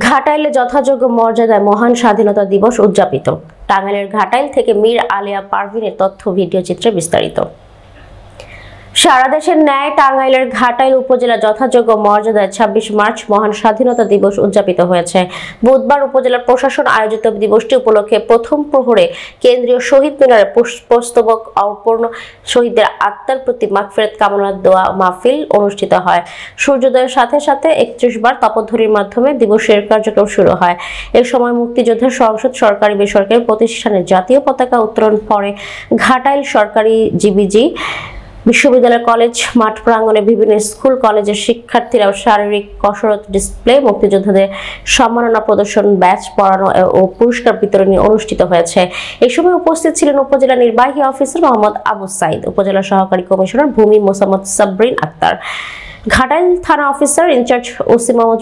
ঘাটাইলে যথাযোগ্য মর্যাদায় মহান স্বাধীনতা দিবস উদযাপিত। টাঙ্গাইলের ঘাটাইল থেকে মীর আলিয়া পারভিনের তথ্য ভিডিও চিত্রে বিস্তারিত। সারা দেশের ন্যায় টাঙ্গাইলের ঘাটাইল উপজেলা যথাযোগ্য মর্যাদায় ২৬ মার্চ মহান স্বাধীনতা দিবস উদযাপিত হয়েছে। বুধবার উপজেলা প্রশাসন আয়োজিত দিবসটি উপলক্ষে প্রথম প্রহরে কেন্দ্রীয় শহীদ মিনারে পুষ্পস্তবক অর্পণ, শহীদদের আত্মার প্রতি মাগফিরাত কামনার দোয়া মাহফিল অনুষ্ঠিত হয়। সূর্যোদয়ের সাথে সাথে ৩১ বার তপধ্বনির মাধ্যমে দিবসের কার্যক্রম শুরু হয়। এ সময় মুক্তিযোদ্ধা সংসদ, সরকারি বেসরকারি প্রতিষ্ঠানে জাতীয় পতাকা উত্তোলন পরে ঘাটাইল সরকারি জিবিজি বিশ্ববিদ্যালয় কলেজ মাঠ প্রাঙ্গণে বিভিন্ন স্কুল কলেজের শিক্ষার্থীরা শারীরিক কসরত ডিসপ্লে, মুক্তিযোদ্ধাদের সম্মাননা প্রদর্শন, ব্যাচ পড়ানো ও পুরস্কার বিতরণী অনুষ্ঠিত হয়েছে। এই সময় উপস্থিত ছিলেন উপজেলা নির্বাহী অফিসার মোহাম্মদ আবু সাইদ, উপজেলা সহকারী কমিশনার ভূমি মোসাম্মদ সাবরিন আক্তার, ঘাটাইল থানা officer in charge OC Mohammad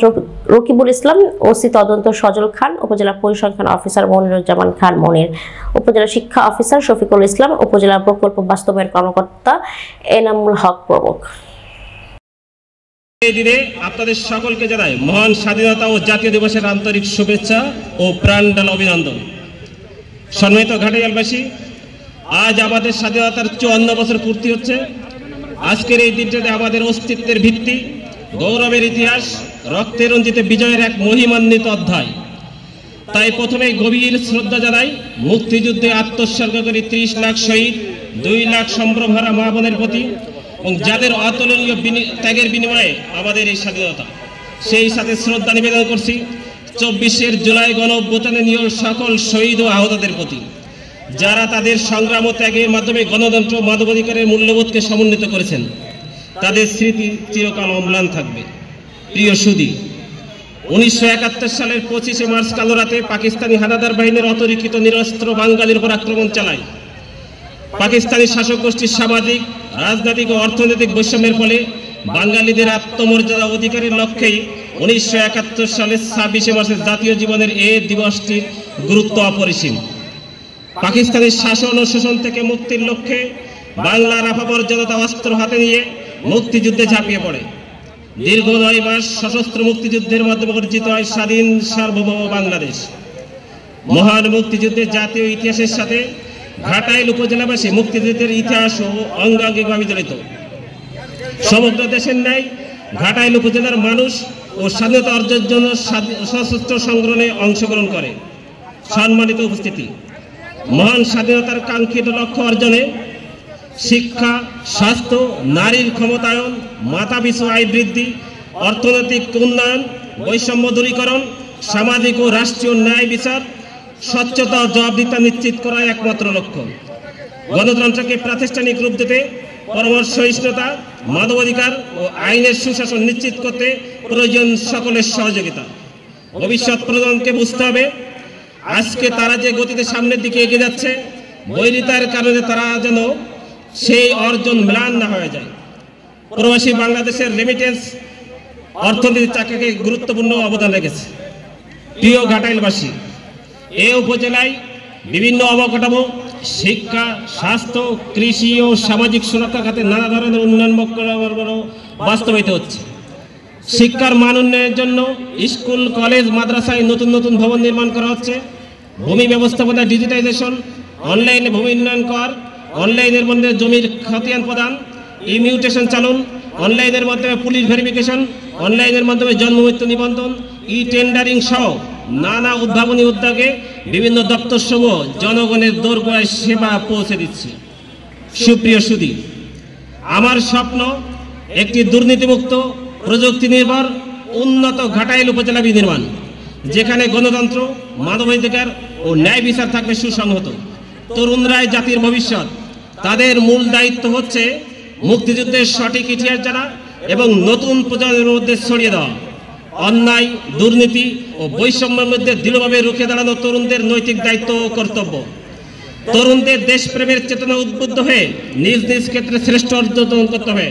Rakibul Islam, OC তদন্ত সজল খান, উপজেলা পরিসংখ্যান অফিসার মনিরুজ্জামান খান মনির, উপজেলা শিক্ষা অফিসার শফিকুল ইসলাম, উপজেলা প্রকল্প বাস্তবায়ন কর্মকর্তা এনামুল হক প্রমুখ। এই দিনে আপনাদের সকলকে জানাই মহান স্বাধীনতা ও জাতীয় দিবসের আন্তরিক শুভেচ্ছা ও প্রাণঢালা অভিনন্দন। সম্মানিত ঘাটাইলবাসী, আজ আমাদের স্বাধীনতার ৫৪ বছর পূর্তি হচ্ছে। আজকের এই দিনটাতে আমাদের অস্তিত্বের ভিত্তি, গৌরবের ইতিহাস, রক্তে রঞ্জিত বিজয়ের এক মহিমান্বিত অধ্যায়। তাই প্রথমেই গভীর শ্রদ্ধা জানাই মুক্তিযুদ্ধে আত্মোৎসর্গকারী ৩০ লাখ শহীদ, ২ লাখ সম্ভ্রমহারা মা বোনের প্রতি এবং যাদের অতুলনীয় ত্যাগের বিনিময়ে আমাদের এই স্বাধীনতা। সেই সাথে শ্রদ্ধা নিবেদন করছি ২৪ জুলাই গণ অভ্যুত্থানে নিহত সকল শহীদ ও আহতদের প্রতি, যারা তাদের সংগ্রাম ও ত্যাগের মাধ্যমে গণতন্ত্র মানবাধিকারের মূল্যবোধকে সমুন্নত করেছেন। তাদের স্মৃতি চিরকাল অম্লান থাকবে। প্রিয় সুধী, ১৯৭১ সালের ২৫ মার্চ কালো রাতে পাকিস্তানি হানাদার বাহিনীর অতর্কিত নিরস্ত্র বাঙালির উপর আক্রমণ চালায়। পাকিস্তানি শাসক গোষ্ঠীর সামাজিক, রাজনৈতিক ও অর্থনৈতিক বৈষম্যের ফলে বাঙালিদের আত্মমর্যাদা অধিকারের লক্ষ্যেই ১৯৭১ সালের ২৬ মার্চের জাতীয় জীবনের এই দিবসটির গুরুত্ব অপরিসীম। পাকিস্তানের শাসন ও শোষণ থেকে মুক্তির লক্ষ্যে বাংলার আপামর জনতা অস্ত্র হাতে নিয়ে মুক্তিযুদ্ধে ঝাঁপিয়ে পড়ে। দীর্ঘ ৯ মাস সশস্ত্র মুক্তিযুদ্ধের মাধ্যমে অর্জিত হয় স্বাধীন সার্বভৌম বাংলাদেশ। মহান মুক্তিযুদ্ধের জাতীয় ইতিহাসের সাথে ঘাটাইল উপজেলাবাসী মুক্তিযুদ্ধের ইতিহাস ও অঙ্গাঙ্গিভাবে জড়িত। সমগ্র দেশের ন্যায় ঘাটাইল উপজেলার মানুষ ও স্বাধীনতা অর্জনের জন্য সশস্ত্র সংগ্রামে অংশগ্রহণ করে। সম্মানিত উপস্থিতি, মহান স্বাধীনতার কাঙ্ক্ষিত লক্ষ্য অর্জনে শিক্ষা, স্বাস্থ্য, নারীর ক্ষমতায়ন, মাথাপিছু আয় বৃদ্ধি, অর্থনৈতিক উন্নয়ন, বৈষম্য দূরীকরণ, সামাজিক ও রাষ্ট্রীয় ন্যায় বিচার, স্বচ্ছতা ও জবাবদিহিতা নিশ্চিত করা একমাত্র লক্ষ্য। গণতন্ত্রকে প্রাতিষ্ঠানিক রূপ দিতে পরামর্শ সহিষ্ণুতা, মানবাধিকার ও আইনের সুশাসন নিশ্চিত করতে প্রয়োজন সকলের সহযোগিতা। ভবিষ্যৎ প্রজন্মকে বুঝতে হবে আজকে তারা যে গতিতে সামনের দিকে এগিয়ে যাচ্ছে, বৈরিতার কারণে তারা যেন সেই অর্জন ম্লান না হয়ে যায়। প্রবাসী বাংলাদেশের রেমিটেন্স অর্থনীতির চাকাকে গুরুত্বপূর্ণ অবদান রেখেছে। প্রিয় ঘাটাইলবাসী, এই উপজেলায় বিভিন্ন অবকাঠামো, শিক্ষা, স্বাস্থ্য, কৃষি ও সামাজিক সুরক্ষা খাতে নানা ধরনের উন্নয়ন বাস্তবায়িত হচ্ছে। শিক্ষার মান উন্নয়নের জন্য স্কুল, কলেজ, মাদ্রাসায় নতুন নতুন ভবন নির্মাণ করা হচ্ছে। ভূমি ব্যবস্থাপনা ডিজিটাইজেশন, অনলাইনে ভূমি উন্নয়ন কর, অনলাইনের মধ্যে জমির খতিয়ান প্রদান, ইমিউটেশন চালন, অনলাইনের মাধ্যমে পুলিশ ভেরিফিকেশন, অনলাইনের মাধ্যমে জন্ম মৃত্যু নিবন্ধন, টেন্ডারিং সহ নানা উদ্ভাবনী উদ্যোগে বিভিন্ন দপ্তর সমূহ জনগণের দোরগোড়ায় সেবা পৌঁছে দিচ্ছে। সুপ্রিয় সুধী, আমার স্বপ্ন একটি দুর্নীতিমুক্ত, প্রযুক্তি নির্ভর, উন্নত ঘাটাইল উপজেলা বিনির্মাণ, যেখানে গণতন্ত্র, মানবাধিকার ও ন্যায় বিচার থাকবে সুসংহত। তরুণরাই জাতির ভবিষ্যৎ। তাদের মূল দায়িত্ব হচ্ছে মুক্তিযুদ্ধের সঠিক ইতিহাস জানা এবং নতুন প্রজন্মের মধ্যে ছড়িয়ে দেওয়া। অন্যায়, দুর্নীতি ও বৈষম্যের মধ্যে দৃঢ়ভাবে রুখে দাঁড়ানো তরুণদের নৈতিক দায়িত্ব ও কর্তব্য। তরুণদের দেশপ্রেমের চেতনা উদ্বুদ্ধ হয়ে নিজ নিজ ক্ষেত্রে শ্রেষ্ঠ অর্জন করতে হবে,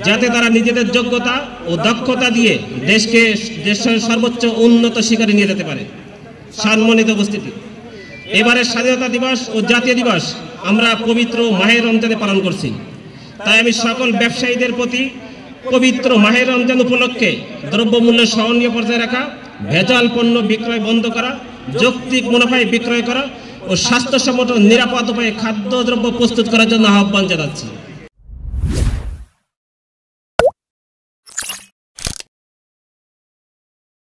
যাতে তারা নিজেদের যোগ্যতা ও দক্ষতা দিয়ে দেশকে দেশের সর্বোচ্চ উন্নত শিখরে নিয়ে যেতে পারে। সম্মানিত উপস্থিতি, এবারের স্বাধীনতা দিবস ও জাতীয় দিবস আমরা পবিত্র মাহে রমজানে পালন করছি। তাই আমি সকল ব্যবসায়ীদের প্রতি পবিত্র মাহে রমজান উপলক্ষে দ্রব্যমূল্য সহনীয় পর্যায়ে রাখা, ভেজাল পণ্য বিক্রয় বন্ধ করা, যৌক্তিক মুনাফায় বিক্রয় করা ও স্বাস্থ্যসম্মত নিরাপদ উপায়ে খাদ্যদ্রব্য প্রস্তুত করার জন্য আহ্বান জানাচ্ছি।